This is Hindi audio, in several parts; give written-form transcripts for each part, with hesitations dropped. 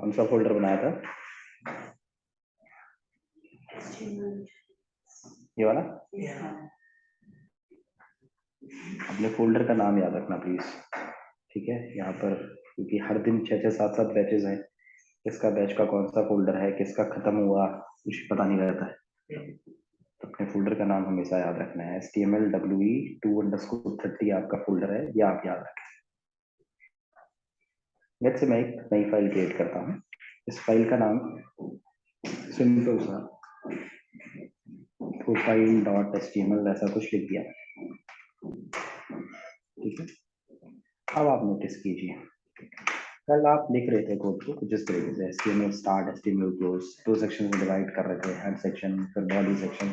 कौन सा फोल्डर बनाया था? ये वाला? अपने फोल्डर का नाम याद रखना प्लीज, ठीक है? यहाँ पर क्योंकि हर दिन 6-6 7-7 बैचेस हैं, किसका बैच का कौन सा फोल्डर है, किसका खत्म हुआ, कुछ पता नहीं रहता है। तो अपने फोल्डर का नाम हमेशा याद रखना है। HTML2E2_30 आपका फोल्डर है, ये आप याद रखें। लेट्स से मैं एक नई फाइल क्रिएट करता हूँ। इस फाइल का नाम सिंपल सा profile.html ऐसा कुछ लिख दिया, ठीक है? अब आप नोटिस कीजिए, कल आप लिख रहे थे कोड को कुछ इस तरीके से, HTML start, HTML close, 2 section में डिवाइड कर रहे थे, हेड सेक्शन फिर बॉडी सेक्शन,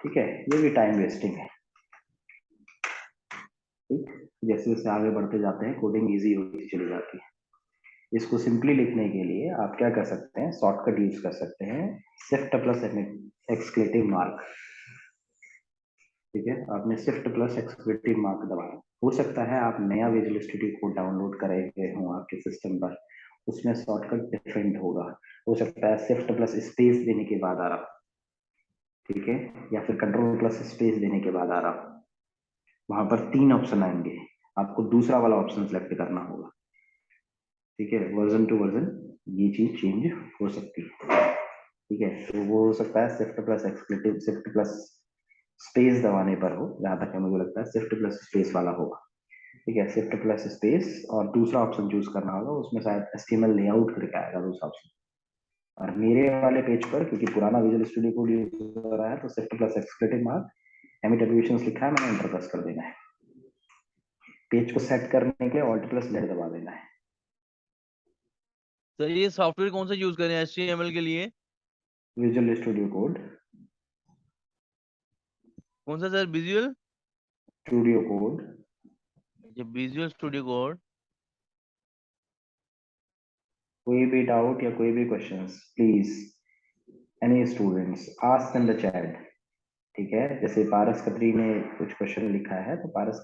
ठीक है? ये भी टाइम वेस्टिंग है, ठीक? जैसे जैसे आगे बढ़ते जाते हैं कोडिंग इजी होती चली जाती है। इसको सिंपली लिखने के लिए आप क्या कर सकते हैं, शॉर्टकट यूज कर सकते हैं, शिफ्ट प्लस एक्सक्लेटिव मार्क, ठीक है? आपने शिफ्ट प्लस एक्सक्लेटिव मार्क दबाया। हो सकता है आप नया विजुअल स्टूडियो कोड डाउनलोड करे हों आपके सिस्टम पर, उसमें शॉर्टकट डिफरेंट होगा। हो सकता है शिफ्ट प्लस स्पेस देने के बाद आ रहा, ठीक है? या फिर कंट्रोल प्लस स्पेस देने के बाद आ रहा। वहां पर 3 ऑप्शन आएंगे, आपको दूसरा वाला ऑप्शन सेलेक्ट करना होगा, ठीक है? वर्जन टू वर्जन ये चीज चेंज हो सकती है, ठीक है? तो वो हो सकता है shift plus exclamation, shift plus space दबाने पर हो, जहां तक मुझे लगता है शिफ्ट प्लस स्पेस वाला होगा, ठीक है? शिफ्ट प्लस स्पेस और दूसरा ऑप्शन चूज करना होगा, उसमें शायद HTML लेआउट करके आएगा दूसरा ऑप्शन। और मेरे वाले पेज पर क्योंकि पुराना विजुअल स्टूडियो कोड यूज हो रहा है तो shift plus exclamation mark Emmet abbreviations लिखा है, मैंने एंटर प्रेस कर देना है। पेज को सेट करने के लिए ऑल्ट प्लस Z दबा देना है। सर ये सॉफ्टवेयर कौन सा यूज करें HTML के लिए? विजुअल स्टूडियो कोड, कौन सा sir? Visual studio code. Visual studio code. कोई भी डाउट या कोई भी questions please any students ask in the chat, ठीक है? जैसे पारस खत्री ने कुछ क्वेश्चन लिखा है तो पारस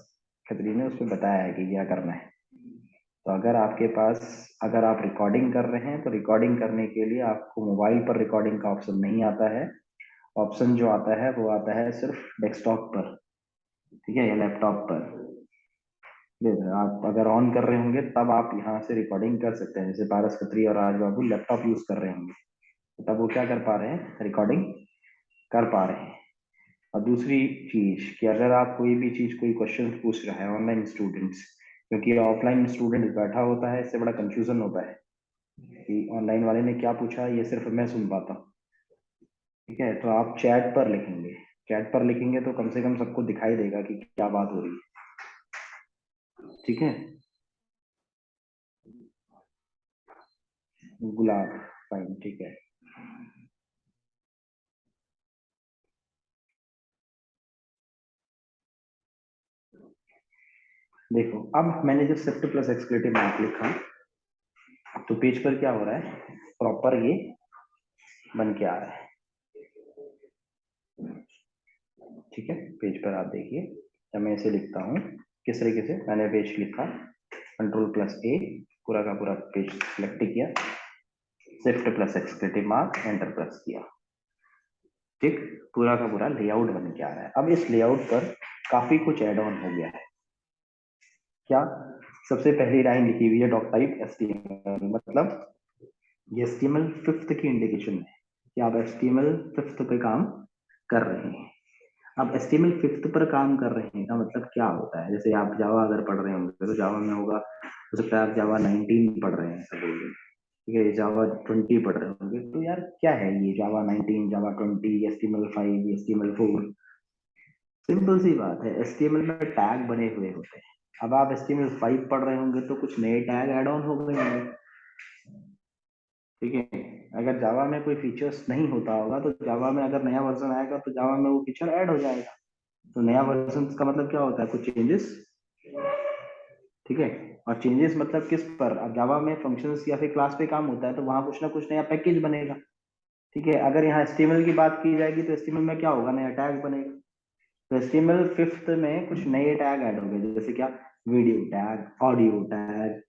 खत्री ने उसमें बताया है कि क्या करना है। तो अगर आपके पास, अगर आप रिकॉर्डिंग कर रहे हैं तो रिकॉर्डिंग करने के लिए आपको मोबाइल पर रिकॉर्डिंग का ऑप्शन नहीं आता है, ऑप्शन जो आता है वो आता है सिर्फ डेस्कटॉप पर, ठीक है? या लैपटॉप पर। आप अगर ऑन कर रहे होंगे तब आप यहाँ से रिकॉर्डिंग कर सकते हैं। जैसे पारस खत्री और राज बाबू लैपटॉप यूज कर रहे होंगे तो तब वो क्या कर पा रहे हैं, रिकॉर्डिंग कर पा रहे हैं। और दूसरी चीज कि अगर आप कोई भी चीज, कोई क्वेश्चन पूछ रहा है ऑनलाइन स्टूडेंट्स, क्योंकि ऑफलाइन स्टूडेंट बैठा होता है, इससे बड़ा कंफ्यूजन होता है कि ऑनलाइन वाले ने क्या पूछा, ये सिर्फ मैं सुन पाता हूँ, ठीक है? तो आप चैट पर लिखेंगे, चैट पर लिखेंगे तो कम से कम सबको दिखाई देगा कि क्या बात हो रही है, ठीक है? गुलाब, फाइन, ठीक है। देखो अब मैंने जब शिफ्ट प्लस एक्सक्लेटिव मार्क लिखा तो पेज पर क्या हो रहा है, प्रॉपर ये बन के आ रहा है, ठीक है? पेज पर आप देखिए, जब मैं इसे लिखता हूँ किस तरीके से, मैंने पेज लिखा, कंट्रोल प्लस A, पूरा का पूरा पेज सिलेक्ट किया, shift plus exclamation mark, enter press किया, ठीक? पूरा का पूरा लेआउट बन के आ रहा है। अब इस लेआउट पर काफी कुछ एड ऑन हो गया है। क्या? सबसे पहली लाइन लिखी हुई है डॉक टाइप HTML, मतलब ये HTML 5th की इंडिकेशन है कि आप HTML 5th पे काम कर रहे हैं। अब HTML 5th पर काम कर रहे हैं का मतलब क्या होता है? जैसे आप जावा अगर पढ़ रहे होंगे तो जावा में होगा, हो सकता है आप जावा 19 पढ़ रहे हैं सपोज, ठीक है? जावा 20 पढ़ रहे होंगे तो यार क्या है ये जावा 19, जावा 20, HTML5, HTML4? सिंपल सी बात है, HTML में टैग बने हुए होते हैं। अब आप HTML5 पढ़ रहे होंगे तो कुछ नए टैग ऐड ऑन हो गए होंगे, ठीक है? अगर जावा में कोई फीचर्स नहीं होता होगा तो जावा में अगर नया वर्जन आएगा तो जावा में वो फीचर ऐड हो जाएगा। तो नया वर्जन का मतलब क्या होता है, कुछ चेंजेस, ठीक है? और चेंजेस मतलब किस पर? अब जावा में फंक्शंस या फिर क्लास पे काम होता है तो वहां कुछ ना कुछ नया पैकेज बनेगा, ठीक है? अगर यहाँ HTML की बात की जाएगी तो HTML में क्या होगा, नया टैग बनेगा। तो HTML 5th में कुछ नए टैग ऐड हो गए, जैसे क्या, वीडियो टैग, ऑडियो टैग,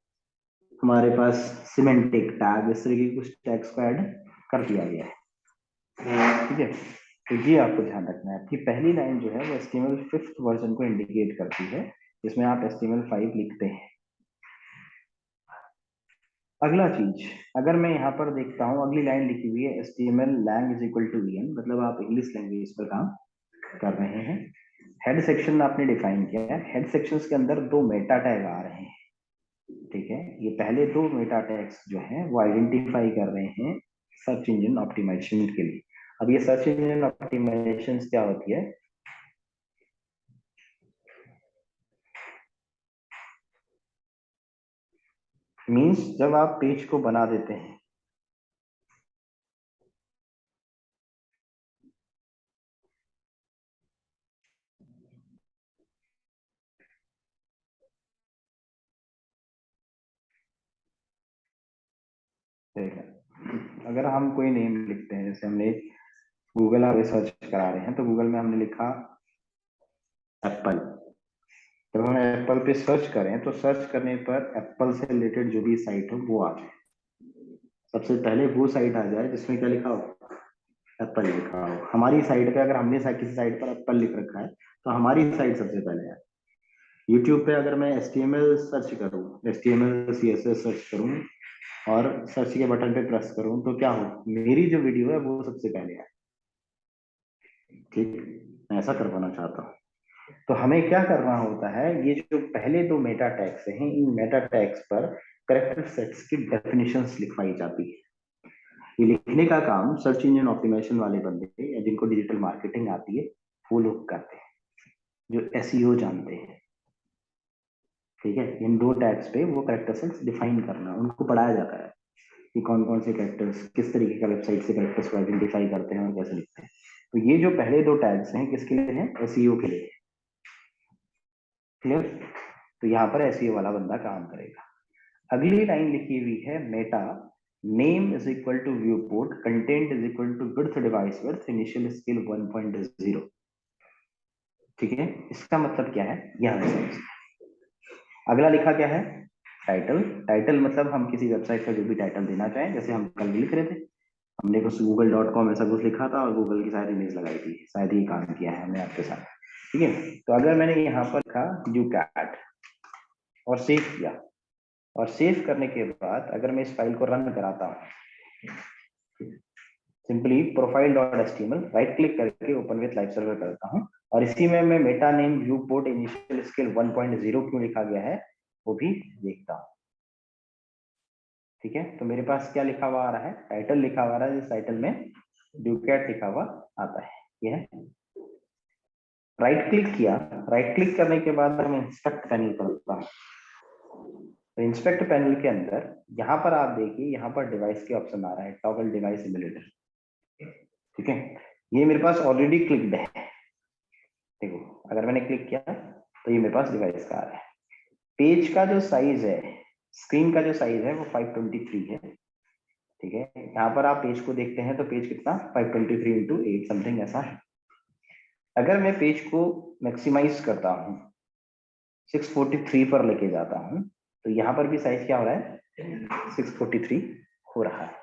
हमारे पास सिमेंटिक टैग, इस तरीके के कुछ टैग्स को ऐड कर दिया गया है। ठीक है, तो ये आपको ध्यान रखना है। आपकी पहली लाइन जो है वो HTML 5th वर्जन को इंडिकेट करती है, जिसमें आप HTML 5 लिखते हैं। अगला चीज, अगर मैं यहाँ पर देखता हूँ अगली लाइन लिखी हुई है HTML lang is equal to en, मतलब आप इंग्लिश लैंग्वेज पर काम कर रहे हैं। हेड सेक्शन आपने डिफाइन किया है, हेड सेक्शंस के अंदर दो मेटा टैग आ रहे हैं। ठीक है, ये पहले दो मेटा टैग्स जो हैं वो आइडेंटिफाई कर रहे हैं सर्च इंजन ऑप्टिमाइजेशन के लिए। अब ये सर्च इंजन ऑप्टिमाइजेशन क्या होती है? मींस जब आप पेज को बना देते हैं, अगर हम कोई नेम लिखते हैं, जैसे हमने गूगल आप सर्च करा रहे हैं तो गूगल में हमने लिखा एप्पल। जब हम एप्पल पे सर्च करें तो सर्च करने पर एप्पल से रिलेटेड जो भी साइट हो वो आ जाए। सबसे पहले वो साइट आ जाए जिसमें क्या लिखा हो, एप्पल लिखा हो। हमारी साइट पे अगर हमने किसी साइट पर एप्पल लिख रखा है तो हमारी साइट सबसे पहले आए। यूट्यूब पे अगर मैं HTML सर्च करूँ, HTML CSS सर्च करूँ और सर्च के बटन पे प्रेस करूँ तो क्या हो, मेरी जो वीडियो है वो सबसे पहले आए। ठीक, मैं ऐसा करवाना चाहता हूँ। तो हमें क्या करना होता है, ये जो पहले दो मेटा टैग्स हैं, इन मेटा टैग्स पर करेक्टर सेट्स की डेफिनेशंस लिखवाई जाती है। ये लिखने का काम सर्च इंजन ऑप्टिमाइजेशन वाले बंदे या जिनको डिजिटल मार्केटिंग आती है वो लोग करते हैं, जो SEO जानते हैं। ठीक है, इन दो टैग्स पे वो करेक्टर सेट्स डिफाइन करना, उनको पढ़ाया जाता है कि कौन कौन से कैरेक्टर्स किस तरीके का वेबसाइट से कैरेक्टर्स को आइडेंटिफाई करते हैं और कैसे लिखते हैं। तो ये जो पहले दो टैग्स हैं किसके लिए हैं? SEO के लिए। क्लियर? तो यहाँ पर SEO वाला बंदा काम करेगा। अगली लाइन लिखी हुई है meta name is equal to viewport, content is equal to width device width, initial scale 1.0। ठीक है, इसका मतलब क्या है यहाँ समझ। अगला लिखा क्या है? टाइटल। टाइटल मतलब हम किसी वेबसाइट का जो भी टाइटल देना चाहें, जैसे हम कल लिख रहे थे, हमने कुछ google.com ऐसा कुछ लिखा था और गूगल की सारी इमेज लगाई थी, शायद ये काम किया है हमने आपके साथ। ठीक है, तो अगर मैंने यहाँ पर लिखा यू कैट और सेव किया, और सेव करने के बाद अगर मैं इस फाइल को रन कराता हूँ, सिंपली profile.html राइट क्लिक करके ओपन विथ लाइव सर्वर करता हूँ, और इसी में मैं Meta name view port initial scale 1.0 क्यों लिखा गया है वो भी देखता हूँ। ठीक है, तो मेरे पास क्या लिखा हुआ आ रहा है? टाइटल लिखा हुआ आ रहा है, जिस टाइटल में ड्यूकैट लिखा हुआ आता है। ये है, राइट क्लिक किया, राइट क्लिक करने के बाद मैं इंस्पेक्ट पैनल करता हूँ। तो इंस्पेक्ट पैनल के अंदर यहाँ पर आप देखिए, यहाँ पर डिवाइस के ऑप्शन आ रहा है, टॉगल डिवाइस इम्यूलेटर। ठीक है, ये मेरे पास ऑलरेडी क्लिक्ड है। देखो, अगर मैंने क्लिक किया तो ये मेरे पास डिवाइस का आ रहा है। पेज का जो साइज है, स्क्रीन का जो साइज है वो 523 है। ठीक है, यहाँ पर आप पेज को देखते हैं तो पेज कितना 523 इंटू 8 समथिंग ऐसा है। अगर मैं पेज को मैक्सिमाइज करता हूँ, 643 पर लेके जाता हूँ, तो यहाँ पर भी साइज क्या हो रहा है? 643 हो रहा है।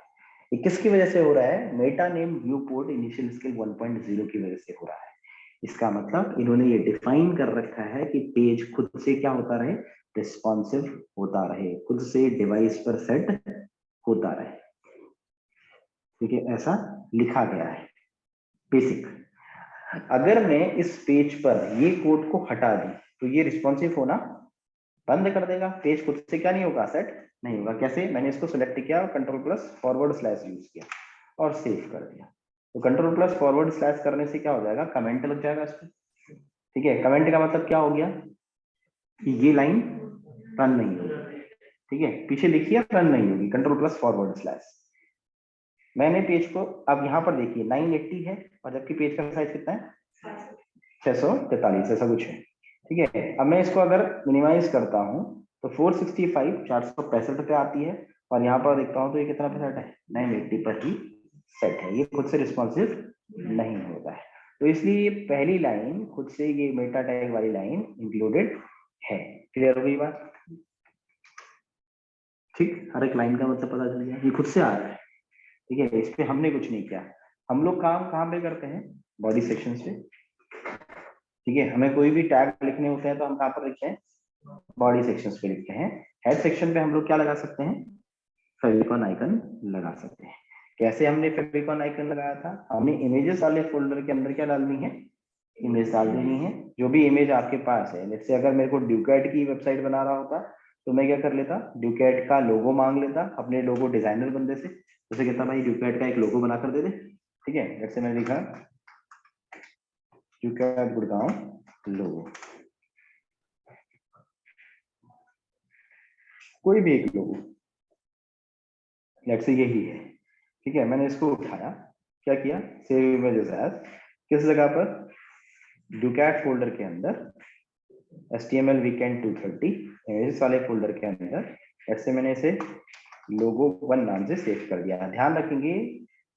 ये किसकी वजह से हो रहा है? Meta name view port initial scale 1.0 की वजह से हो रहा है। इसका मतलब इन्होंने ये डिफाइन कर रखा है कि पेज खुद से क्या होता रहे? रिस्पॉन्सिव होता रहे, खुद से डिवाइस पर सेट होता रहे। ठीक है, ऐसा लिखा गया है बेसिक। अगर मैं इस पेज पर ये कोड को हटा दूं तो ये रिस्पॉन्सिव होना बंद कर देगा, पेज खुद से क्या नहीं होगा? सेट नहीं होगा। कैसे? मैंने इसको सिलेक्ट किया और control plus forward slash use किया और सेव कर दिया। तो कंट्रोल प्लस फॉरवर्ड स्लैश करने से क्या हो जाएगा? कमेंट लग जाएगा इस पर। ठीक है, कमेंट का मतलब क्या हो गया कि ये लाइन रन नहीं होगी। ठीक है, पीछे लिखिए रन नहीं होगी, कंट्रोल प्लस फॉरवर्ड स्लैश। मैंने पेज को, अब यहाँ पर देखिए 980 है और जबकि पेज का साइज कितना है? 643 ऐसा कुछ है। ठीक है, अब मैं इसको अगर मिनिमाइज करता हूँ तो 465 465 पे आती है, और यहाँ पर देखता हूँ तो ये कितना पे सेट है? 980 पर ही सेट है, ये खुद से रिस्पॉन्सिव नहीं होता है। तो इसलिए ये पहली लाइन खुद से ये मेटा टैग वाली लाइन इंक्लूडेड है। क्लियर हो गई बात? ठीक, हर एक लाइन का मतलब पता चल गया, ये खुद से आ रहा है। ठीक है, इस पे हमने कुछ नहीं किया। हम लोग काम कहाँ पे करते हैं, बॉडी सेक्शन पे। ठीक है, हमें कोई भी टैग लिखने होते हैं तो हम कहाँ पर लिखते हैं, बॉडी सेक्शन पे लिखते हैं। हेड सेक्शन पे हम लोग क्या लगा सकते हैं, फेविकॉन आइकन लगा सकते हैं। कैसे हमने फेविकॉन आइकन लगाया था, हमने इमेजेस वाले फोल्डर के अंदर क्या डालनी है, इमेज डाल देनी है। जो भी इमेज आपके पास है, जैसे अगर मेरे को ड्यूकैट की वेबसाइट बना रहा होता तो मैं क्या कर लेता, ड्यूकैट का लोगो मांग लेता अपने लोगो डिजाइनर बंदे से, जैसे कहता भाई ड्यूकैट का एक लोगो बना कर दे दे। ठीक है, जैसे मैंने लिखा ड्यूकैट गुड़गांव लोगो, कोई भी एक लोगो, लेट्स से यही है। ठीक है, मैंने इसको उठाया, क्या किया, सेव इमेजेस एज, किस जगह पर, ड्यूकैट फोल्डर के अंदर, HTML वीकेंड 230 इमेजेस वाले फोल्डर के अंदर। ऐसे मैंने इसे लोगो 1 नाम से सेव कर दिया। ध्यान रखेंगे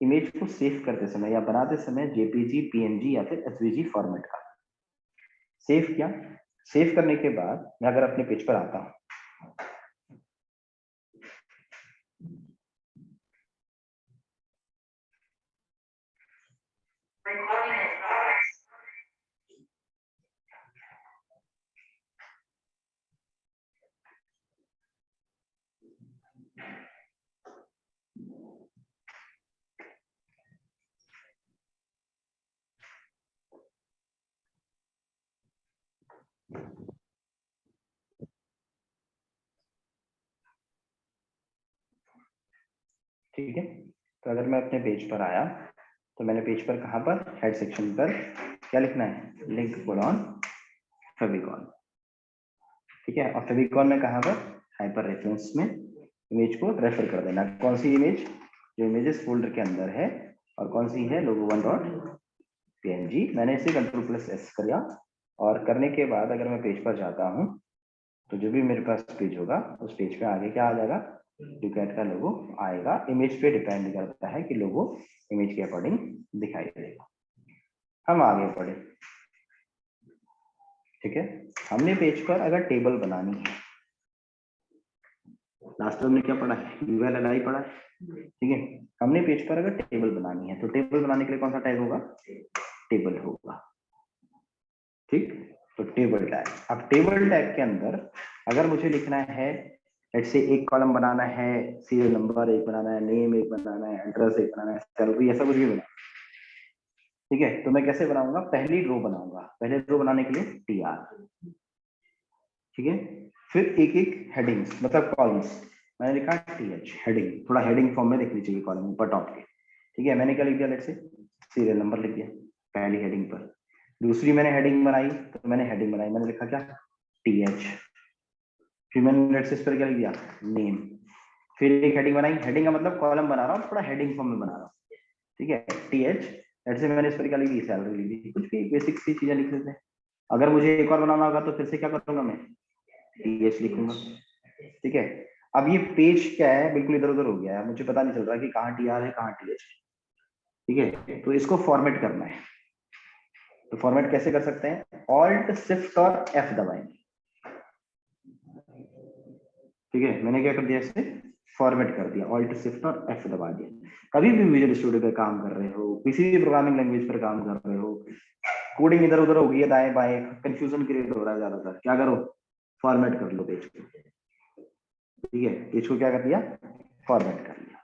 इमेज को सेव करते समय या बनाते समय JPG, PNG या फिर SVG फॉर्मेट का सेव किया। सेव करने के बाद मैं अगर अपने पेज पर आता हूं, ठीक है, तो अगर मैं अपने पेज पर आया तो मैंने पेज पर कहां पर, हेड सेक्शन पर क्या लिखना है, लिंक कोलॉन फेविकॉन। ठीक है, और फेविकॉन में कहां पर, हाइपर रेफरेंस में इमेज को रेफर कर देना। कौन सी इमेज, जो इमेजेस फोल्डर के अंदर है, और कौन सी है, लोगो 1.png। मैंने इसे Ctrl+S किया, और करने के बाद अगर मैं पेज पर जाता हूं तो जो भी मेरे पास पेज होगा उस पेज पे आगे क्या आ जाएगा, ड्यूकैट का लोगो आएगा। इमेज पे डिपेंड करता है कि लोगो इमेज के अकॉर्डिंग दिखाई देगा। हम आगे बढ़े। ठीक है, हमने पेज पर अगर टेबल बनानी है, लास्ट में हमने क्या पढ़ा है, ULLI पढ़ा है। ठीक है, हमने पेज पर अगर टेबल बनानी है तो टेबल बनाने के लिए कौन सा टैग होगा, टेबल होगा। ठीक, तो टेबल टैग। अब टेबल टैग के अंदर अगर मुझे लिखना है, लेट्स से एक कॉलम बनाना है, सीरियल नंबर एक बनाना है, नेम एक बनाना है, एड्रेस एक बनाना है, सैलरी, ऐसा कुछ भी बनाना। ठीक है, तो मैं कैसे बनाऊंगा, पहली रो बनाऊंगा। पहले रो बनाने के लिए TR। ठीक है, फिर एक एक हेडिंग्स मतलब कॉलम्स, मैंने लिखा TH हेडिंग, थोड़ा हेडिंग फॉर्म में लिखनी चाहिए कॉलम ऊपर टॉप के। ठीक है, मैंने क्या लिख दिया, लेट्स से सीरियल नंबर लिख दिया पहली हेडिंग पर। दूसरी मैंने हेडिंग बनाई, तो मैंने हेडिंग बनाई, मैंने लिखा क्या, TH। फिर मैंने लेट्स से इस पर क्या लिख दिया, नेम। फिर एक हेडिंग बनाई, हेडिंग का मतलब कॉलम बना रहा हूँ, थोड़ा हेडिंग फॉर्म में बना रहा हूँ। ठीक है, TH। लेट्स से मैंने इस पर क्या लिख दी, सैलरी लिख दी, कुछ भी बेसिक सी चीजें लिख लेते हैं। अगर मुझे एक और बनाना होगा तो फिर से क्या करूंगा, मैं TH लिखूंगा। ठीक है, अब ये पेज क्या है, बिल्कुल इधर उधर हो गया है, मुझे पता नहीं चल रहा कि कहाँ TR है कहाँ TH। ठीक है, तो इसको फॉर्मेट करना है। तो फॉर्मेट कैसे कर सकते हैं, Alt Shift और F दबाएंगे। ठीक है, मैंने क्या कर दिया, इसे फॉर्मेट कर दिया, Alt Shift और F दबा दिया। कभी भी विजुअल स्टूडियो पे काम कर रहे हो, किसी भी प्रोग्रामिंग लैंग्वेज पर काम कर रहे हो, कोडिंग इधर उधर हो गई है, दाएं बाएं कंफ्यूजन क्रिएट हो रहा है ज्यादातर, क्या करो, फॉर्मेट कर लो पेज को। ठीक है, पेज को क्या कर दिया, फॉर्मेट कर लिया।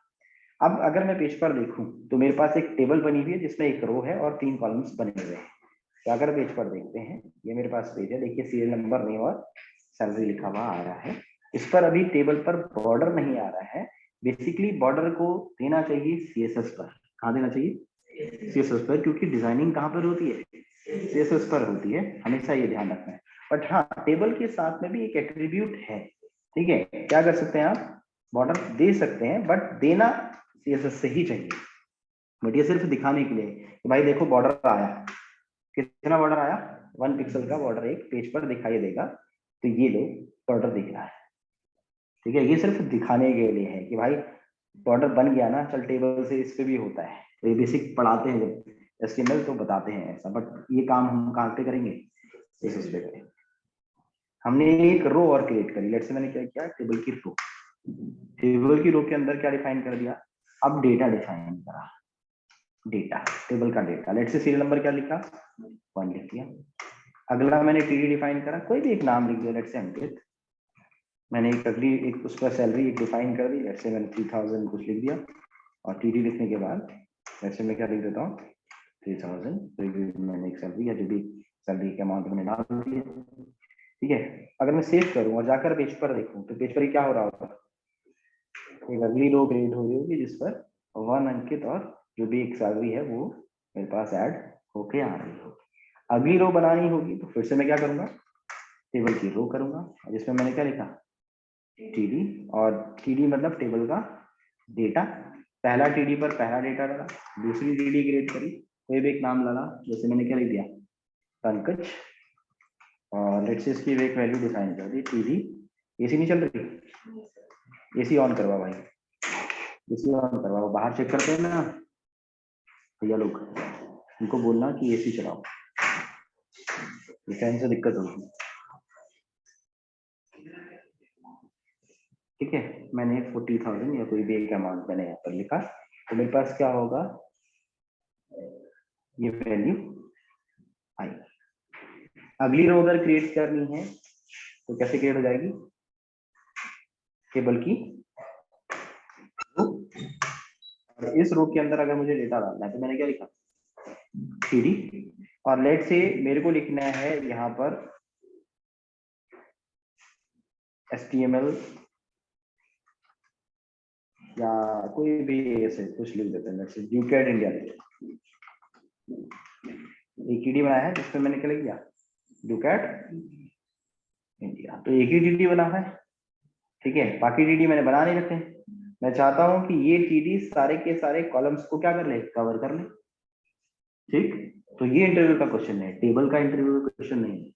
अब अगर मैं पेज पर देखूं तो मेरे पास एक टेबल बनी हुई है जिसमें एक रो है और 3 कॉलम्स बने हुए हैं। तो अगर पेज पर देखते हैं, ये मेरे पास पेज है, देखिए सीरियल नंबर, नेम और सैलरी लिखा हुआ आ रहा है। इस पर अभी टेबल पर बॉर्डर नहीं आ रहा है। बेसिकली बॉर्डर को देना चाहिए CSS पर। कहाँ देना चाहिए, CSS पर, क्योंकि डिजाइनिंग कहाँ पर होती है, CSS पर होती है, हमेशा ये ध्यान रखना है। बट हाँ, टेबल के साथ में भी एक एट्रीब्यूट है। ठीक है, क्या कर सकते हैं आप, बॉर्डर दे सकते हैं, बट देना CSS से ही चाहिए। बट ये सिर्फ दिखाने के लिए कि भाई देखो बॉर्डर आया, कितना बॉर्डर आया, 1 पिक्सल का बॉर्डर एक पेज पर दिखाई देगा, तो ये लो बॉर्डर दिख रहा है। ठीक है, ये सिर्फ दिखाने के लिए है कि भाई बॉर्डर बन गया ना, चल टेबल से इस पे भी होता है। तो ये बेसिक पढ़ाते हैं जब HTML तो बताते हैं ऐसा, बट ये काम हम कहाँ पे करेंगे, CSS पे करेंगे। हमने एक रो और क्रिएट करी, लेट्स से मैंने क्या किया, टेबल की रो। टेबल की रो के अंदर क्या डिफाइन कर दिया, अब डेटा डिफाइन करा, डेटा, टेबल का data. Let's say serial number क्या लिखा, 1 लिख दिया। अगला मैंने टीडी डिफाइन करा, कोई भी एक नाम लिख दिया, लेट्स से अंकित। मैंने एक अगली एक उसका सैलरी एक डिफाइन कर दी, लेट्स से मैंने 3000 कुछ लिख दिया। और टीडी लिखने के बाद लेट्स से मैं क्या लिख देता हूँ, 3000, तो मैंने एक सैलरी या जो भी सैलरी के अमाउंट मैंने डाल दिया। ठीक है, अगर मैं सेव करूँ और जाकर पेज पर देखूँ तो पेज पर ही क्या हो रहा होगा, एक अगली रो क्रिएट हो रही होगी जिस पर 1 अंकित और जो भी एक सैलरी है वो मेरे पास ऐड होके आ रही होगी। अगली रो बनानी होगी तो फिर से मैं क्या करूंगा, टेबल की रो करूंगा, जिसमें मैंने क्या लिखा, टीडी, और टीडी मतलब टेबल का डेटा। पहला टीडी पर पहला डेटा डाला, दूसरी टीडी क्रिएट करी, कोई भी एक नाम डाला, जैसे मैंने क्या लिख दिया, पंकज, और लेट्स से इसकी एक वैल्यू डिफाइन कर दी टीडी। एसी नहीं चल रही, एसी ऑन करवा भाई, एसी ऑन करवाओ, बाहर चेक करते हैं ना भैया लोग, उनको बोलना कि एसी चलाओ, फैन से दिक्कत होगी। ठीक है, मैंने 40,000 या कोई भी एक अमाउंट मैंने यहाँ पर लिखा, तो मेरे पास क्या होगा, ये वैल्यू आई। अगली रो अगर क्रिएट करनी है तो कैसे क्रिएट हो जाएगी, टेबल की रो, और इस रो के अंदर अगर मुझे डेटा डालना है तो मैंने क्या लिखा, टीडी, और लेट से मेरे को लिखना है यहाँ पर HTML या कोई भी ऐसे कुछ लिख देते हैं, जैसे यूकेड इंडिया, एक टीडी बनाया है जिसमें मैंने क्या लिख दिया, यूकेड इंडिया, तो एक ही टीडी बना है। ठीक है, बाकी टीडी मैंने बना नहीं रखे, मैं चाहता हूं कि ये टीडी सारे के सारे कॉलम्स को क्या कर ले, कवर कर ले। ठीक, तो ये इंटरव्यू का क्वेश्चन है, टेबल का इंटरव्यू का क्वेश्चन नहीं है।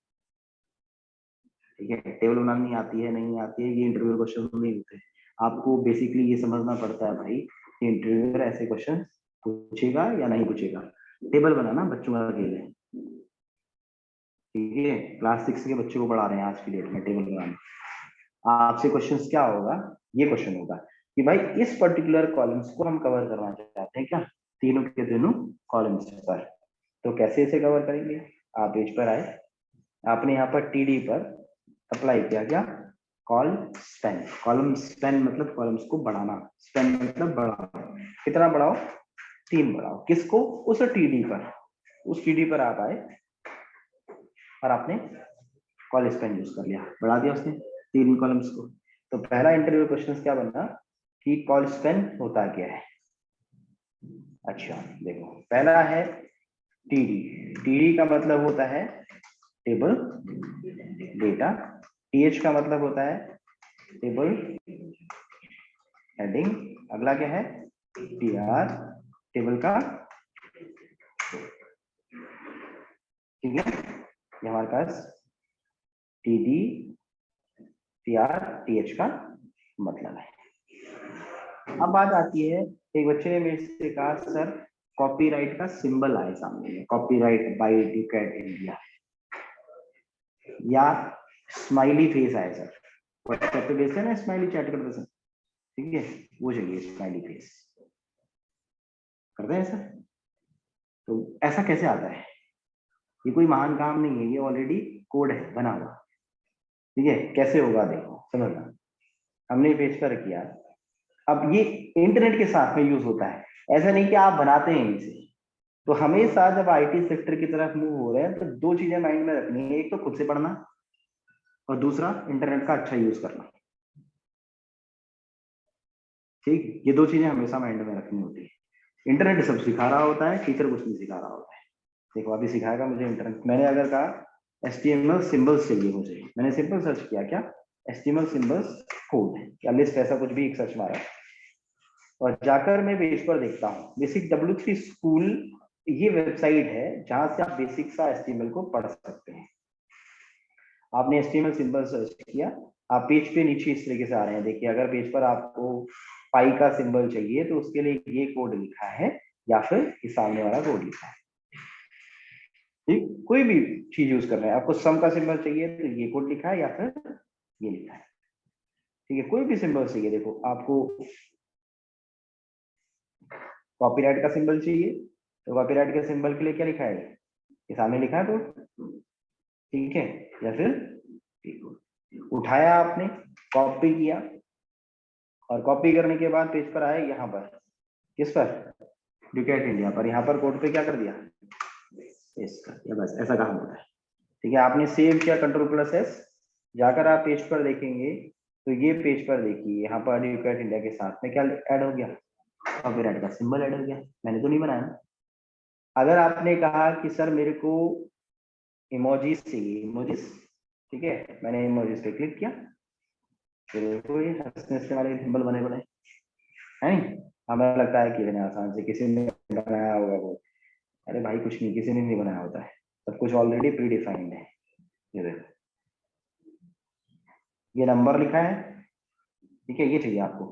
ठीक है, टेबल बनानी आती है नहीं आती है, ये इंटरव्यू क्वेश्चन नहीं होते। आपको बेसिकली ये समझना पड़ता है भाई कि इंटरव्यूअर ऐसे क्वेश्चन पूछेगा या नहीं पूछेगा। टेबल बनाना बच्चों का खेल है। ठीक है, क्लास 6 के बच्चों को पढ़ा रहे हैं आज की डेट में टेबल बनाना। आपसे क्वेश्चंस क्या होगा, ये क्वेश्चन होगा कि भाई इस पर्टिकुलर कॉलम्स को हम कवर करना चाहते हैं क्या, तीनों के तीनों कॉलम्स पर, तो कैसे इसे कवर करेंगे। आप पेज पर आए, आपने यहाँ पर टीडी पर अप्लाई किया क्या, कॉल स्पेन, कॉलम स्पेन मतलब कॉलम्स को बढ़ाना, स्पेन मतलब बढ़ाना, कितना बढ़ाओ, 3 बढ़ाओ, किसको, उस टीडी पर, उस टीडी पर आप आए और आपने कॉल स्पेन यूज कर लिया, बढ़ा दिया उसने 3 कॉलम्स को। तो पहला इंटरव्यू क्वेश्चन क्या बनना कि कॉल स्पेन होता क्या है। अच्छा देखो, पहला है टीडी, टीडी का मतलब होता है टेबल डेटा, टीएच का मतलब होता है टेबल हेडिंग, अगला क्या है टीआर, टेबल का, ठीक है, ये हमारे पास टीडी टीआर टीएच का मतलब है। अब बात आती है, एक बच्चे ने मेरे से कहा सर कॉपीराइट का सिंबल आए सामने में, कॉपीराइट बाय यूकेड इंडिया, या स्माइली फेस आए सर, व्हाट्सएप पे भेजते हैं ना स्माइली चैट करते सर, ठीक है, वो चाहिए स्माइली फेस, करते हैं सर। तो ऐसा कैसे आता है, ये कोई महान काम नहीं है, ये ऑलरेडी कोड है बना हुआ। ठीक है, कैसे होगा देखो समझना, हमने पेज पर किया, अब ये इंटरनेट के साथ में यूज होता है, ऐसा नहीं कि आप बनाते हैं इसे। तो हमेशा जब आईटी सेक्टर की तरफ मूव हो रहे हैं तो 2 चीजें माइंड में रखनी है, एक तो खुद से पढ़ना और दूसरा इंटरनेट का अच्छा यूज करना। ठीक, ये 2 चीजें हमेशा माइंड में रखनी होती है। इंटरनेट सब सिखा रहा होता है, टीचर कुछ नहीं सिखा रहा होता है। देखो अभी सिखाएगा मुझे इंटरनेट, मैंने अगर कहा HTML सिंबल्स चाहिए मुझे, मैंने सिंपल सर्च किया क्या, HTML सिंबल्स कोड या लिस्ट, ऐसा कुछ भी एक सर्च मारा, और जाकर मैं पेज पर देखता हूँ बेसिक W3 स्कूल, ये वेबसाइट है जहां से आप बेसिक सा HTML को पढ़ सकते हैं। आपने HTML सिंबल सर्च किया, आप पेज पे नीचे इस तरीके से आ रहे हैं, देखिए अगर पेज पर आपको पाई का सिंबल चाहिए तो उसके लिए ये कोड लिखा है या फिर ये सामने वाला कोड लिखा है। ठीक, कोई भी चीज यूज कर रहे हैं, आपको सम का सिंबल चाहिए तो ये कोड लिखा है या फिर ये लिखा है। ठीक है, कोई भी सिंबल चाहिए। देखो आपको कॉपीराइट का सिंबल चाहिए, तो कॉपीराइट के सिंबल के लिए क्या लिखा है, ये सामने लिखा है तो ठीक है। या फिर उठाया आपने, कॉपी किया, और कॉपी करने के बाद पेज पर आए यहाँ पर, किस पर, डुकेट इंडिया पर, यहाँ पर कोड पे क्या कर दिया, पेस्ट कर दिया, बस ऐसा काम होता है। ठीक है, आपने सेव किया Ctrl+S, जाकर आप पेज पर देखेंगे तो ये पेज पर देखिए यहाँ पर डुकेट इंडिया के साथ में क्या ऐड हो गया, कॉपीराइट का सिंबल ऐड हो गया। मैंने तो नहीं बनाया ना। अगर आपने कहा कि सर मेरे को इमोजीज चाहिए, इमोजीज, ठीक है, मैंने इमोजीज पे क्लिक किया, फिर देखो ये हंसने वाले सिंबल बने बने, है नहीं। हमें लगता है कि मैंने आसान से किसी ने बनाया होगा वो, अरे भाई कुछ नहीं, किसी ने नहीं बनाया होता है, सब कुछ ऑलरेडी प्री डिफाइंड है। ये देखो, ये नंबर लिखा है, ठीक है, ये चाहिए आपको।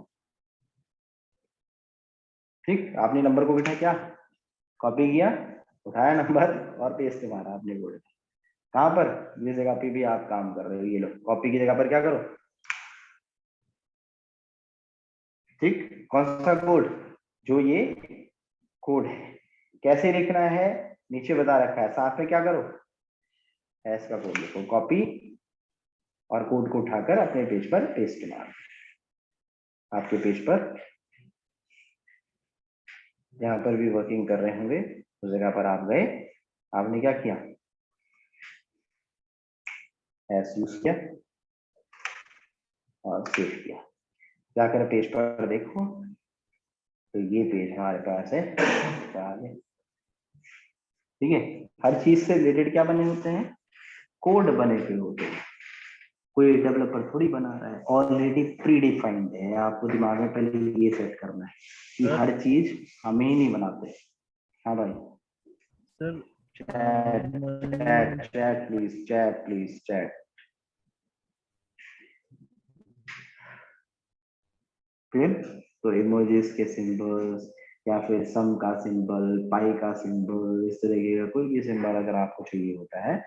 ठीक, आपने नंबर को बिठा क्या, कॉपी किया, उठाया नंबर और पेस्ट मारा आपने बोर्ड, कहाँ पर, जिस जगह पे भी आप काम कर रहे हो, ये लो कॉपी की जगह पर क्या करो, ठीक, कौन सा कोड, जो ये कोड है, कैसे लिखना है नीचे बता रखा है, साथ में क्या करो, एस का कोड लिखो, कॉपी, और कोड को उठाकर अपने पेज पर पेस्ट मारो। आपके पेज पर जहां पर भी वर्किंग कर रहे होंगे उस जगह पर आप गए, आपने क्या किया, एस यूज किया और सेव किया, जाकर पेज पर देखो तो ये पेज हमारे पास है, आगे, ठीक है। हर चीज से रिलेटेड क्या बने होते हैं, कोड बने हुए होते हैं, कोई डेवलपर थोड़ी बना रहा है, ऑलरेडी प्री डिफाइंड है। आपको दिमाग में पहले ये सेट करना है कि सर हर चीज हम ही नहीं बनाते। हाँ भाई, sir chat chat chat please, chat please, chat. फिर तो इमोजीज के सिंबल्स, या फिर सम का सिंबल, पाई का सिंबल, इस तरीके का कोई भी सिंबल अगर आपको चाहिए होता है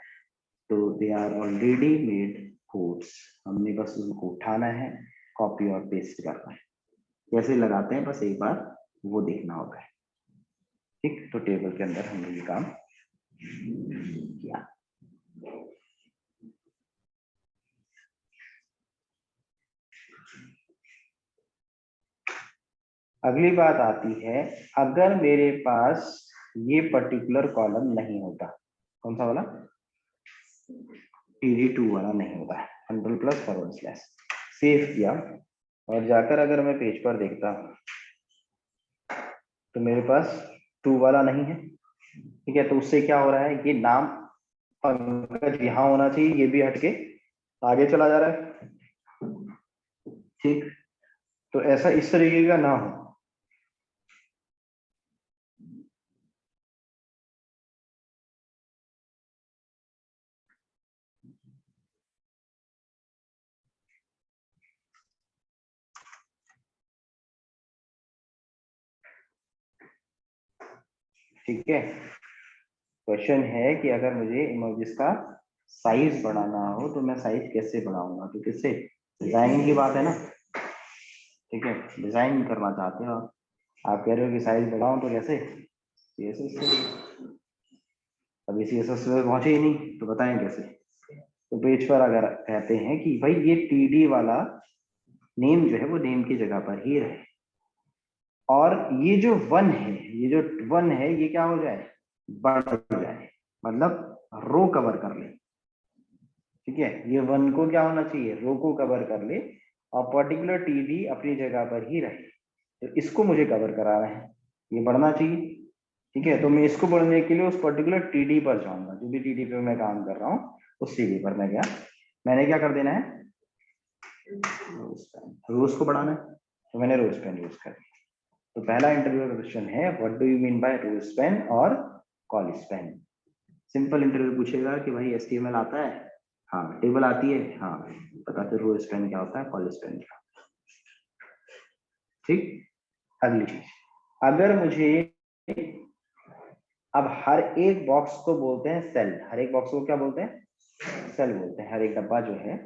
तो they are already made codes, हमने बस उनको उठाना है, कॉपी और पेस्ट करना है। कैसे लगाते हैं बस एक बार वो देखना होगा। ठीक, तो टेबल के अंदर हमने ये काम किया। अगली बात आती है, अगर मेरे पास ये पर्टिकुलर कॉलम नहीं होता, कौन सा वाला, td2 वाला नहीं होता है, Ctrl+/, सेव किया, और जाकर अगर मैं पेज पर देखता हूँ तो मेरे पास 2 वाला नहीं है। ठीक है, तो उससे क्या हो रहा है, ये नाम पंकज यहाँ होना चाहिए, ये भी हटके आगे चला जा रहा है। ठीक, तो ऐसा इस तरीके का ना हो। ठीक है, क्वेश्चन है कि अगर मुझे इमोजीज का साइज बढ़ाना हो तो मैं साइज कैसे बढ़ाऊंगा, तो किससे, डिजाइनिंग की बात है ना। ठीक है, डिजाइन करना चाहते हो आप कह रहे हो कि साइज बढ़ाऊं तो कैसे, CSS से। अभी CSS पे पहुंचे ही नहीं तो बताएं कैसे। तो पेज पर अगर कहते हैं कि भाई ये TD वाला नेम जो है वो नेम की जगह पर ही रहे, और ये जो 1 है, ये जो 1 है ये क्या हो जाए, बढ़ जाए, मतलब रो कवर कर ले। ठीक है, ये 1 को क्या होना चाहिए, रो को कवर कर ले, और पर्टिकुलर TD अपनी जगह पर ही रहे, तो इसको मुझे कवर कराना है, ये बढ़ना चाहिए। ठीक है, तो मैं इसको बढ़ने के लिए उस पर्टिकुलर TD पर जाऊंगा, जो भी TD पे मैं काम कर रहा हूँ उस TD पर मैं गया, मैंने क्या कर देना है, रोज को बढ़ाना है, तो मैंने रोज पेन यूज कर दिया। तो पहला इंटरव्यू का क्वेश्चन है, what do you mean by rowspan और कॉलिस पेन। सिंपल इंटरव्यू पूछेगा कि भाई HTML आता है, हाँ, टेबल आती है, हाँ, पता फिर रोज पेन क्या होता है, कॉलिस पेन क्या। ठीक, अगली चीज, अगर मुझे, अब हर एक बॉक्स को बोलते हैं सेल, हर एक बॉक्स को क्या बोलते हैं, सेल बोलते हैं, हर एक डब्बा जो है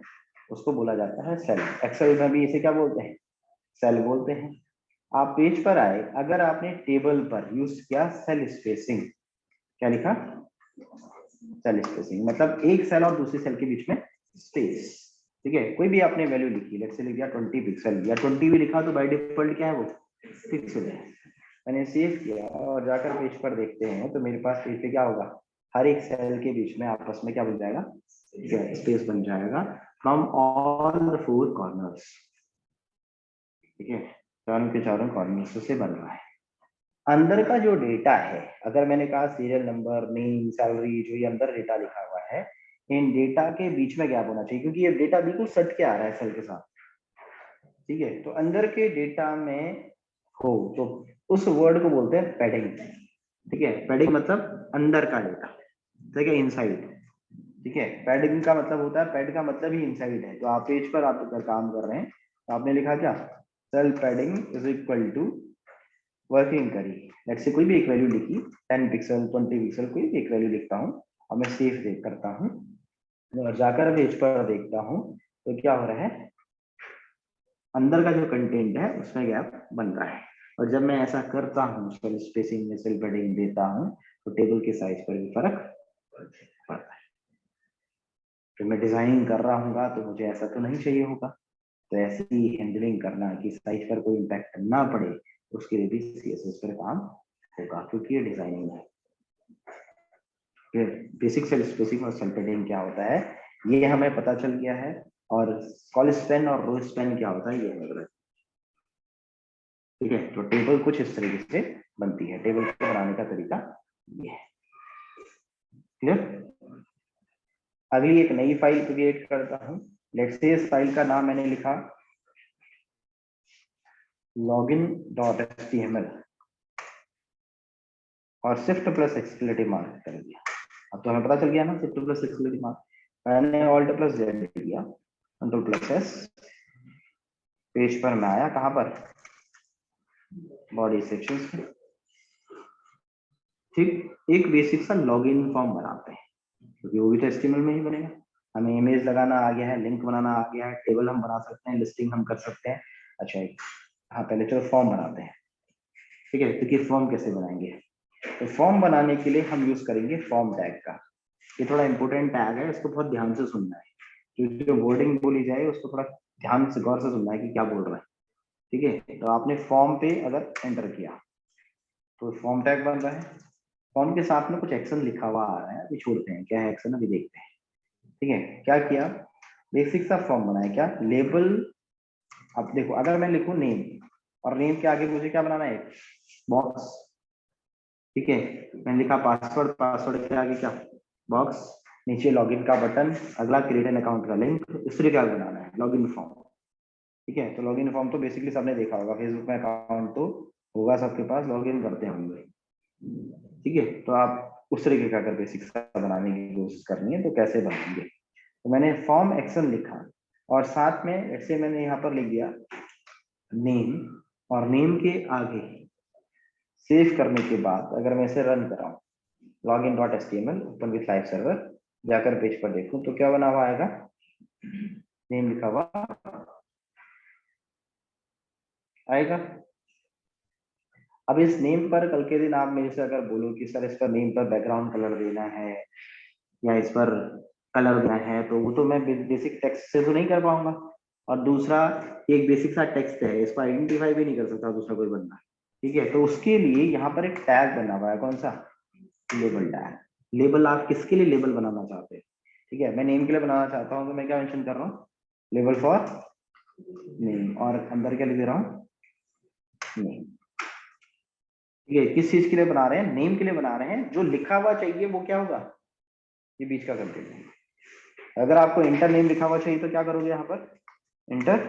उसको बोला जाता है सेल। एक्सेल में भी इसे क्या बोलते हैं, सेल बोलते हैं। आप पेज पर आए, अगर आपने टेबल पर यूज किया सेल स्पेसिंग, क्या लिखा, सेल स्पेसिंग, मतलब एक सेल और दूसरी सेल के बीच में स्पेस, ठीक है। कोई भी आपने वैल्यू लिखी, लेट्स से लिख दिया 20 पिक्सल या 20 भी लिखा तो बाय डिफॉल्ट क्या है वो पिक्सल है। मैंने सेव किया और जाकर पेज पर देखते हैं तो मेरे पास पेज पे क्या होगा, हर एक सेल के बीच में आपस में क्या बन जाएगा, स्पेस बन जाएगा फ्रॉम ऑल द 4 कॉर्नर्स, ठीक है। चारों के चारों कॉर्नर्स से बन रहा है। अंदर का जो डेटा है, अगर मैंने कहा सीरियल नंबर, नेम, सैलरी, जो ये अंदर डेटा लिखा हुआ है, इन डेटा के बीच में गैप होना चाहिए, क्योंकि ये डेटा बिल्कुल सट के आ रहा है सेल के साथ, ठीक है। तो अंदर के डेटा में हो तो उस वर्ड को बोलते हैं पैडिंग, ठीक है। पैडिंग मतलब अंदर का डेटा, ठीक है, इनसाइड, ठीक है। पैडिंग का मतलब होता है, पैड का मतलब ही इनसाइड है। तो आप पेज पर आप अगर काम कर रहे हैं तो आपने लिखा क्या, cellpadding is equal to working करी, लेट्स से कोई भी एक वैल्यू लिखी, 10 पिक्सल, 20 पिक्सल, कोई भी एक वैल्यू लिखता हूँ और मैं सेव देख करता हूँ और जाकर पेज पर देखता हूँ तो क्या हो रहा है, अंदर का जो कंटेंट है उसमें गैप बन रहा है। और जब मैं ऐसा करता हूँ, सेल स्पेसिंग में सेल पैडिंग देता हूँ, तो टेबल के साइज पर भी फर्क पड़ता है। तो मैं डिजाइनिंग कर रहा हूँ तो मुझे ऐसा तो नहीं चाहिए होगा, तो ऐसी हैंडलिंग करना कि साइज पर कोई इम्पैक्ट ना पड़े, उसके लिए भी सीएसएस पर काम होगा, क्योंकि ये डिजाइनिंग है। फिर बेसिक सेल स्पेसिंग और सेल पैडिंग क्या होता है ये हमें पता चल गया है, और कॉल स्पैन और रो स्पैन क्या होता है ये हमें पता, ठीक है। तो टेबल कुछ इस तरीके से बनती है, टेबल को बनाने का तरीका ये है, क्लियर। अगली एक नई फाइल क्रिएट करता हूँ, लेट्स से इस फाइल का नाम मैंने लिखा login.html और शिफ्ट प्लस एक्सक्लेमेटिव मार्क कर दिया। अब तो हमें पता चल गया ना, शिफ्ट प्लस एक्सक्लेमेटिव मार्क, मैंने ऑल्ट प्लस जेड किया, कंट्रोल प्लस एस, पेज पर मैं आया, कहां पर, बॉडी सेक्शंस में, ठीक। एक बेसिक सा लॉगिन फॉर्म बनाते हैं, क्योंकि वो भी तो एचटीएमएल में ही बनेगा। हमें इमेज लगाना आ गया है, लिंक बनाना आ गया है, टेबल हम बना सकते हैं, लिस्टिंग हम कर सकते हैं। अच्छा हाँ, पहले चलो फॉर्म बनाते हैं, ठीक है। तो कि फॉर्म कैसे बनाएंगे, तो फॉर्म बनाने के लिए हम यूज करेंगे फॉर्म टैग का। ये थोड़ा इंपॉर्टेंट टैग है, इसको बहुत ध्यान से सुनना है, जो वर्डिंग बोली जाए उसको थोड़ा ध्यान से गौर से सुनना है कि क्या बोल रहा है, ठीक है। तो आपने फॉर्म पे अगर एंटर किया तो फॉर्म टैग बन रहा है, फॉर्म के साथ में कुछ एक्शन लिखा हुआ आ रहा है, अभी छोड़ते हैं क्या है एक्शन, अभी देखते हैं, ठीक है। क्या किया, बेसिक सा फॉर्म बनाया, क्या लेबल। अब देखो अगर मैं लिखूं नेम, और नेम के आगे मुझे क्या बनाना है, बॉक्स, ठीक है। मैंने लिखा पासवर्ड, पासवर्ड के आगे क्या, बॉक्स, नीचे लॉगिन का बटन, अगला क्रिएट एन अकाउंट का लिंक, इस तरह क्या बनाना है, लॉगिन फॉर्म, ठीक है। तो लॉगिन फॉर्म तो बेसिकली सबने देखा होगा, फेसबुक में अकाउंट तो होगा सबके पास, लॉगिन करते होंगे, ठीक है। तो आप उस तरीके का अगर बेसिक सा बनाने की कोशिश करनी है तो कैसे बनाएंगे, तो मैंने फॉर्म एक्शन लिखा और साथ में ऐसे मैंने यहाँ पर लिख दिया नेम, और नेम के आगे सेव करने के बाद अगर मैं इसे रन कराऊं, login.html open with live server, जाकर पेज पर देखूं तो क्या बना हुआ आएगा, नेम लिखा हुआ आएगा। अब इस नेम पर कल के दिन आप मेरे से अगर बोलो कि सर इस पर नेम पर बैकग्राउंड कलर देना है या इस पर कलर देना है, तो वो तो मैं बेसिक टेक्स्ट से तो नहीं कर पाऊंगा, और दूसरा एक बेसिक सा टेक्स्ट है, इसको आइडेंटिफाई भी नहीं कर सकता दूसरा कोई बंदा, ठीक है। तो उसके लिए यहाँ पर एक टैग बना हुआ है, कौन सा, लेबल टैग। लेबल आप किसके लिए लेबल बनाना चाहते हैं, ठीक है। मैं नेम के लिए बनाना चाहता हूँ तो मैं क्या मेंशन कर रहा हूँ, लेबल फॉर नेम, और अंदर क्या लिख दे रहा हूँ, नेम, ठीक है। किस चीज के लिए बना रहे हैं, नेम के लिए बना रहे हैं, जो लिखा हुआ चाहिए वो क्या होगा, ये बीच का कंटेंट है। अगर आपको इंटर नेम लिखा हुआ चाहिए तो क्या करोगे, यहाँ पर इंटर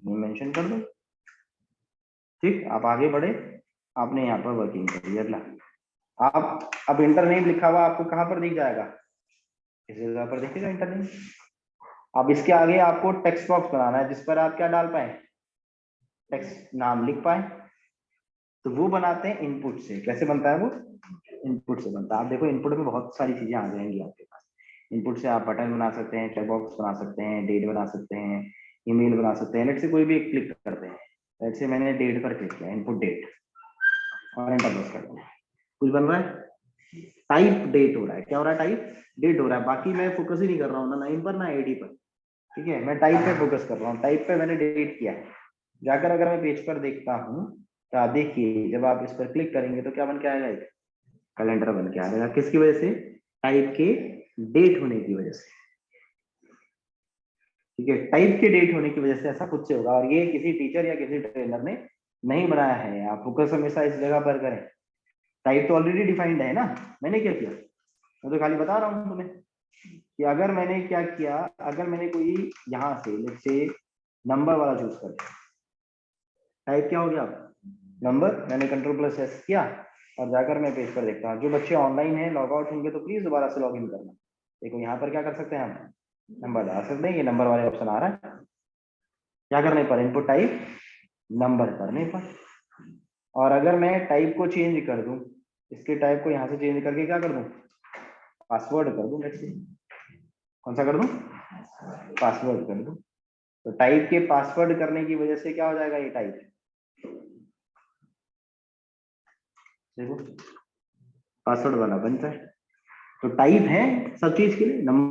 नेम मेंशन कर दो, ठीक। आप आगे बढ़े, आपने यहाँ पर वर्किंग करी, अगला आप अब इंटर नेम लिखा हुआ आपको कहाँ पर दिख जाएगा, इस जगह पर देखिएगा इंटर नेम। अब इसके आगे आपको टेक्स्ट बॉक्स बनाना है जिस पर आप क्या डाल पाए, टेक्स्ट नाम लिख पाए, तो वो बनाते हैं इनपुट से। कैसे बनता है वो, इनपुट से बनता है। आप देखो इनपुट में बहुत सारी चीजें आ जाएंगी आपके पास, इनपुट से आप बटन बना सकते हैं, चेक बॉक्स बना सकते हैं, डेट बना सकते हैं, ईमेल बना सकते हैं। लेट से कोई भी क्लिक करते हैं, लेट से मैंने डेट पर क्लिक किया, इनपुट डेट, और एंटर प्रेस करते हैं, कुछ बन रहा है, टाइप डेट हो रहा है। क्या हो रहा है? टाइप डेट हो रहा है। बाकी मैं फोकस ही नहीं कर रहा हूँ ना 9 पर ना 80 पर, ठीक है, मैं टाइप पे फोकस कर रहा हूँ। टाइप पे मैंने डेट किया है। जाकर अगर मैं पेज पर देखता हूँ तो आप देखिए, जब आप इस पर क्लिक करेंगे तो क्या बन के आएगा? एक कैलेंडर बन के आएगा। किसकी वजह से? टाइप के डेट होने की वजह से, ठीक है, टाइप के डेट होने की वजह से ऐसा कुछ से होगा। और ये किसी टीचर या किसी ट्रेनर ने नहीं बनाया है। आप फोकस हमेशा इस जगह पर करें। टाइप तो ऑलरेडी डिफाइंड है ना, मैंने क्या किया, मैं तो खाली बता रहा हूँ तुम्हें कि अगर मैंने क्या किया, अगर मैंने कोई यहाँ से लेट्स से नंबर वाला चूज कर दिया, टाइप क्या हो गया नंबर, मैंने कंट्रोल प्लस एस किया और जाकर मैं पेज पर देखता हूँ। जो बच्चे ऑनलाइन है लॉग आउट होंगे तो प्लीज दोबारा से लॉग इन करना। देखो यहाँ पर क्या कर सकते हैं हम, नंबर डाल सकते हैं, ये नंबर वाले ऑप्शन आ रहा है। क्या करने पर? इनपुट टाइप नंबर करने पर। और अगर मैं टाइप को चेंज कर दूं, इसके टाइप को यहाँ से चेंज करके क्या कर दूं, पासवर्ड कर दूं, लेट्स से कौन सा कर दूं, पासवर्ड कर दूं। तो टाइप के पासवर्ड करने की वजह से क्या हो जाएगा, ये टाइप देखो पासवर्ड वाला बनता है। तो टाइप है सब चीज के लिए, नंबर